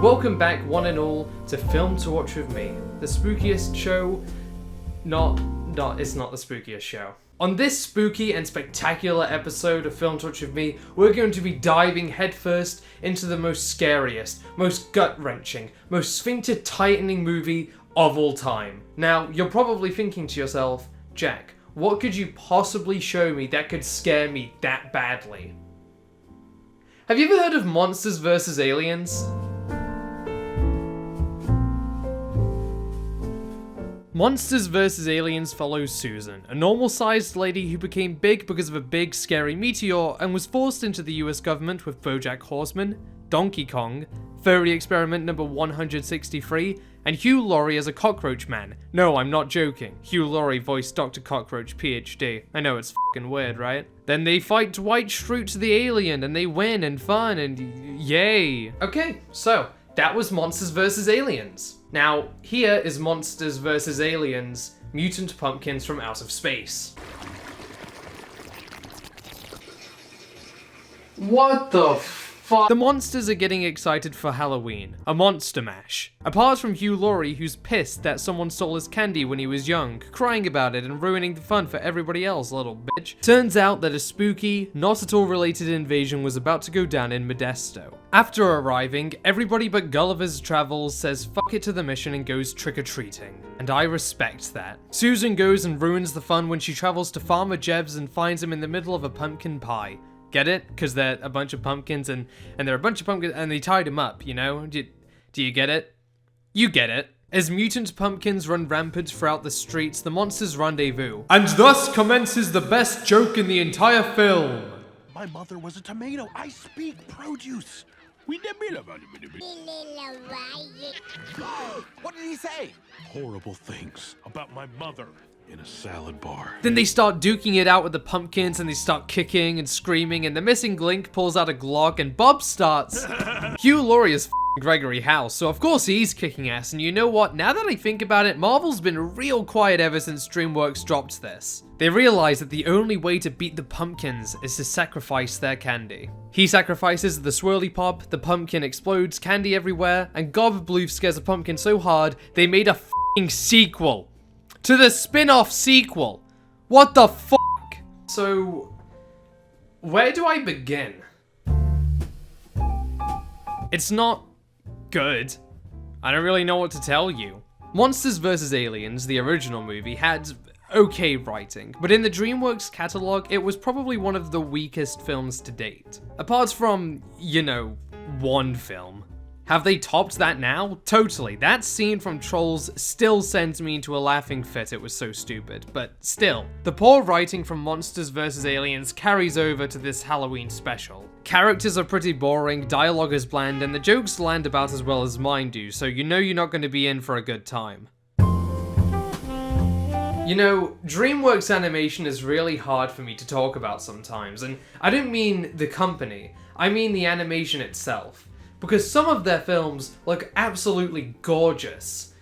Welcome back, one and all, to Film to Watch with me, the spookiest show. It's not the spookiest show. On this spooky and spectacular episode of Film to Watch with me, we're going to be diving headfirst into the most scariest, most gut-wrenching, most sphincter-tightening movie of all time. Now, you're probably thinking to yourself, Jack, what could you possibly show me that could scare me that badly? Have you ever heard of Monsters vs. Aliens? Monsters vs. Aliens follows Susan, a normal-sized lady who became big because of a big, scary meteor and was forced into the US government with BoJack Horseman, Donkey Kong, Furry Experiment number 163, and Hugh Laurie as a cockroach man. No, I'm not joking. Hugh Laurie voiced Dr. Cockroach, PhD. I know it's f***ing weird, right? Then they fight Dwight Schrute the alien, and they win, and fun, and yay! Okay, so, that was Monsters vs. Aliens. Now, here is Monsters vs. Aliens, Mutant Pumpkins from Out of Space. What the fuck? The monsters are getting excited for Halloween, a monster mash. Apart from Hugh Laurie, who's pissed that someone stole his candy when he was young, crying about it and ruining the fun for everybody else, little bitch. Turns out that a spooky, not at all related invasion was about to go down in Modesto. After arriving, everybody but Gulliver's Travels says fuck it to the mission and goes trick-or-treating. And I respect that. Susan goes and ruins the fun when she travels to Farmer Jeb's and finds him in the middle of a pumpkin pie. Get it? Because they're a bunch of pumpkins and they're a bunch of pumpkins and they tied him up, you know? Do you get it? You get it. As mutant pumpkins run rampant throughout the streets, the monsters rendezvous. And thus commences the best joke in the entire film. My mother was a tomato. I speak produce. What did he say? Horrible things about my mother in a salad bar. Then they start duking it out with the pumpkins and they start kicking and screaming and the missing Link pulls out a Glock and Bob starts. Hugh Laurie is Gregory House, so of course he's kicking ass, and you know what? Now that I think about it, Marvel's been real quiet ever since DreamWorks dropped this. They realize that the only way to beat the pumpkins is to sacrifice their candy. He sacrifices the swirly pop, the pumpkin explodes, candy everywhere, and Gob Blue scares a pumpkin so hard they made a f***ing sequel to the spin-off sequel. What the fuck? So, where do I begin? It's not good. I don't really know what to tell you. Monsters vs. Aliens, the original movie, had okay writing, but in the DreamWorks catalog, it was probably one of the weakest films to date. Apart from, you know, one film. Have they topped that now? Totally. That scene from Trolls still sends me into a laughing fit, it was so stupid. But still, the poor writing from Monsters vs. Aliens carries over to this Halloween special. Characters are pretty boring, dialogue is bland, and the jokes land about as well as mine do, so you know you're not going to be in for a good time. You know, DreamWorks animation is really hard for me to talk about sometimes, and I don't mean the company, I mean the animation itself. Because some of their films look absolutely gorgeous,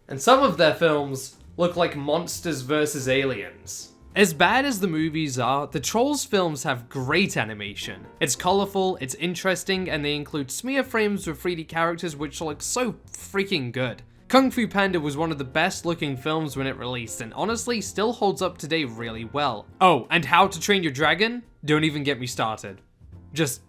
and some of their films look like Monsters vs. Aliens. As bad as the movies are, the Trolls films have great animation. It's colourful, it's interesting, and they include smear frames with 3D characters which look so freaking good. Kung Fu Panda was one of the best looking films when it released, and honestly still holds up today really well. Oh, and How to Train Your Dragon? Don't even get me started. Just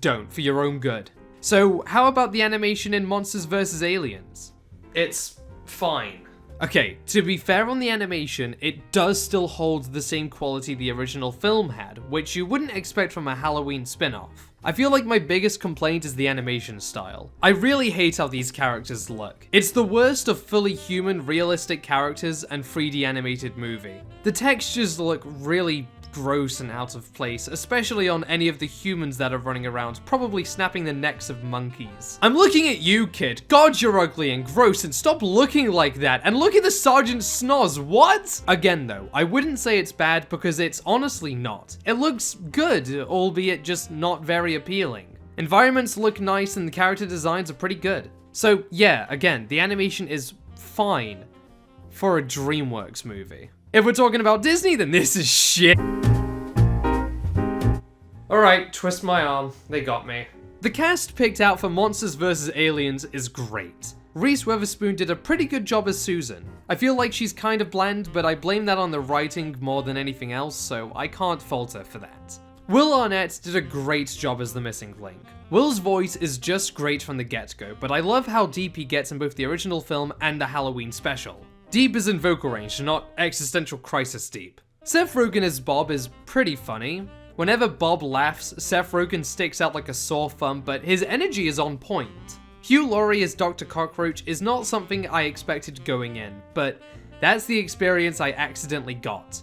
don't, for your own good. So, how about the animation in Monsters vs. Aliens? It's fine. Okay, to be fair on the animation, it does still hold the same quality the original film had, which you wouldn't expect from a Halloween spin-off. I feel like my biggest complaint is the animation style. I really hate how these characters look. It's the worst of fully human, realistic characters and 3D animated movie. The textures look really gross and out of place, especially on any of the humans that are running around, probably snapping the necks of monkeys. I'm looking at you, kid. God, you're ugly and gross, and stop looking like that. And look at the Sergeant Snoz, what? Again though, I wouldn't say it's bad because it's honestly not. It looks good, albeit just not very appealing. Environments look nice and the character designs are pretty good. So yeah, again, the animation is fine for a DreamWorks movie. If we're talking about Disney, then this is shit. Alright, twist my arm. They got me. The cast picked out for Monsters vs. Aliens is great. Reese Witherspoon did a pretty good job as Susan. I feel like she's kind of bland, but I blame that on the writing more than anything else, so I can't fault her for that. Will Arnett did a great job as the missing link. Will's voice is just great from the get-go, but I love how deep he gets in both the original film and the Halloween special. Deep is in vocal range, not existential crisis deep. Seth Rogen as Bob is pretty funny. Whenever Bob laughs, Seth Rogen sticks out like a sore thumb, but his energy is on point. Hugh Laurie as Dr. Cockroach is not something I expected going in, but that's the experience I accidentally got.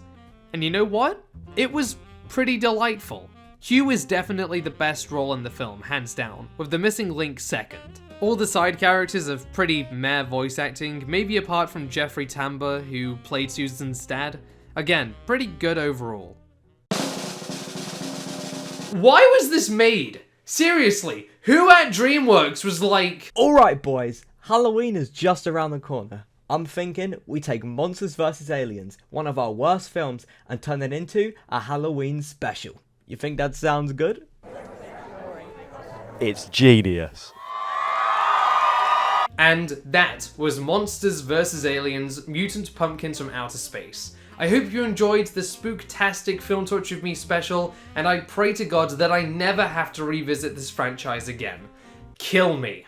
And you know what? It was pretty delightful. Hugh is definitely the best role in the film, hands down, with the missing link second. All the side characters have pretty meh voice acting, maybe apart from Jeffrey Tambor, who played Susan's dad. Again, pretty good overall. Why was this made? Seriously, who at DreamWorks was like, alright boys, Halloween is just around the corner. I'm thinking we take Monsters vs. Aliens, one of our worst films, and turn it into a Halloween special. You think that sounds good? It's genius. And that was Monsters vs. Aliens, Mutant Pumpkins from Outer Space. I hope you enjoyed the spooktastic Film Torch with Me special, and I pray to God that I never have to revisit this franchise again. Kill me.